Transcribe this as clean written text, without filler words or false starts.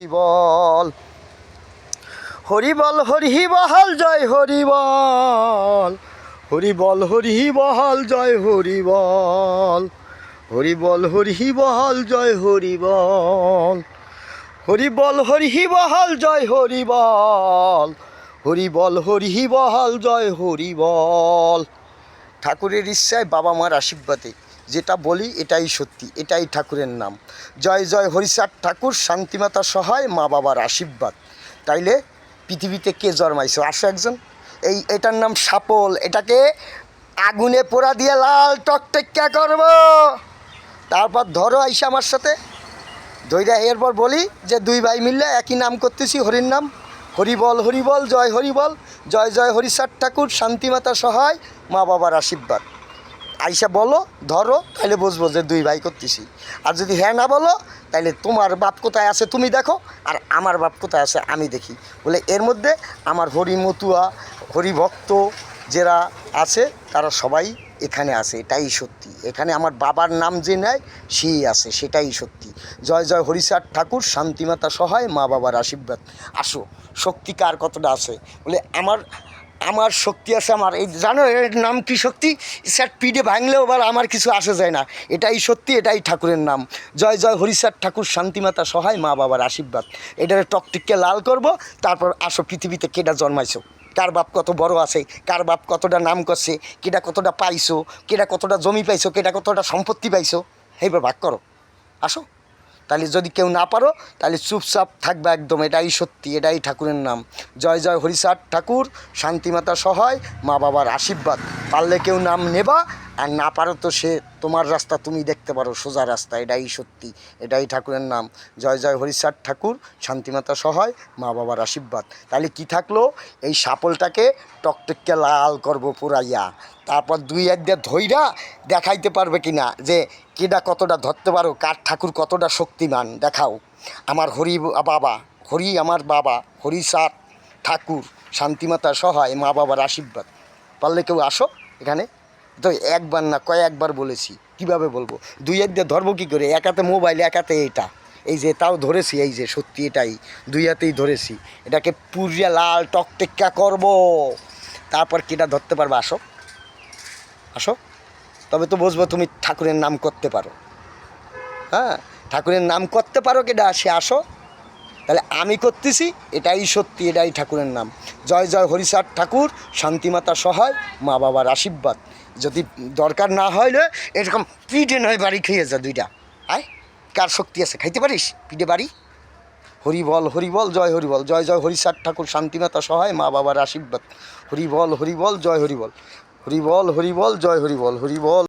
বল হরি বল হরি বহল জয় হরি বল হরি বল হরি বহল জয় হরি বল হরি বল হরি বহল জয় হরি বল হরি বল হরি বহল জয় হরি বল হরি বল হরি বহল জয় হরি বল। ঠাকুরের ইচ্ছায় বাবা মার আশীর্বাদে যেটা বলি এটাই সত্যি, এটাই ঠাকুরের নাম। জয় জয় হরিচাঁদ ঠাকুর, শান্তিমাতা সহায়, মা বাবার আশীর্বাদ। তাইলে পৃথিবীতে কে জন্মাইছে? আসো একজন। এটার নাম সাপল। এটাকে আগুনে পোড়া দিয়ে লাল টকটকা করব। তারপর ধরো আইসা আমার সাথে ধৈর্য। এরপর বলি যে দুই ভাই মিললে একই নাম করতেছি, হরির নাম। হরি বল জয় হরি বল, জয় জয় হরিচাঁদ ঠাকুর, শান্তিমাতা সহায়, মা বাবার আশীর্বাদ। আইসা বলো, ধরো, তাহলে বুঝবো যে দুই ভাই করতেছি। আর যদি হ্যাঁ না বলো, তাহলে তোমার বাপ কোথায় আছে তুমি দেখো, আর আমার বাপ কোথায় আছে আমি দেখি। বলে এর মধ্যে আমার হরিমতুয়া হরিভক্ত যারা আছে তারা সবাই এখানে আছে, এটাই সত্যি। এখানে আমার বাবার নাম যে নেয় সেই আছে, সেটাই সত্যি। জয় জয় হরিচাঁদ ঠাকুর, শান্তিমাতা সহায়, মা বাবার আশীর্বাদ। আসো, শক্তি কার কতটা আছে? বলে আমার শক্তি আছে। আমার এই জানো এর নাম কি? শক্তি। স্যার পিঠে ভাঙলেও বল আমার কিছু আসে যায় না, এটাই সত্যি, এটাই ঠাকুরের নাম। জয় জয় হরিচাঁদ ঠাকুর, শান্তিমাতা সহায়, মা বাবার আশীর্বাদ। এটারে টকটিককে লাল করব। তারপর আসো, পৃথিবীতে কেটা জন্মাইছো, কার বাপ কত বড় আছে, কার বাপ কতটা নাম করছে, কেটা কতটা পাইছো, কেটা কতটা জমি পাইছো, কেটা কতটা সম্পত্তি পাইছো, এইবার ভাগ করো। আসো। তাহলে যদি কেউ না পারো তাহলে চুপচাপ থাকবে একদম, এটাই সত্যি, এটাই ঠাকুরের নাম। জয় জয় হরিচাঁদ ঠাকুর, শান্তিমাতা সহায়, মা বাবার আশীর্বাদ। পারলে কেউ নাম নেবা, আর না পারো তো সে তোমার রাস্তা তুমি দেখতে পারো, সোজা রাস্তা, এটাই সত্যি, এটাই ঠাকুরের নাম। জয় জয় হরিচাঁদ ঠাকুর, শান্তিমাতা সহায়, মা বাবার আশীর্বাদ। তাহলে কি থাকলো? এই সাপলটাকে টকটকে লাল করবো পুরাইয়া। তারপর দুই এক দিয়ে ধইরা দেখাইতে পারবে কি না যে কেডা কতটা ধরতে পারো, কার ঠাকুর কতটা শক্তিমান দেখাও। আমার হরি বাবা, হরি আমার বাবা হরিচাঁদ ঠাকুর, শান্তিমাতা সহায়, মা বাবার আশীর্বাদ। পারলে কেউ আসো এখানে। তো একবার না কয়েকবার বলেছি, কিভাবে বলবো? দুই এক দিয়ে ধরবো কী করে? এক হাতে মোবাইল, এক হাতে এটা, এই যে তাও ধরেছি, এই যে সত্যি এটাই দুই হাতেই ধরেছি। এটাকে পুরিয়া লাল টকটেক্কা করব। তারপর কেটা ধরতে পারবে? আসো আসো, তবে তো বুঝবো তুমি ঠাকুরের নাম করতে পারো। হ্যাঁ, ঠাকুরের নাম করতে পারো কেডা? সে আসো। তাহলে আমি করতেছি, এটাই সত্যি, এটাই ঠাকুরের নাম। জয় জয় হরিচাঁদ ঠাকুর, শান্তিমাতা সহায়, মা বাবার আশীর্বাদ। যদি দরকার না হইলে এরকম পিঠে নয় বাড়ি খেয়ে যা দুইটা। আয়, কার শক্তি আছে খাইতে পারিস পিঠে বাড়ি? হরি বল জয় হরি বল, জয় জয় হরিচাঁদ ঠাকুর, শান্তিমাতা সহায়, মা বাবার আশীর্বাদ। হরি বল জয় হরি বল, হরি বল জয় হরি বল, হরি বল।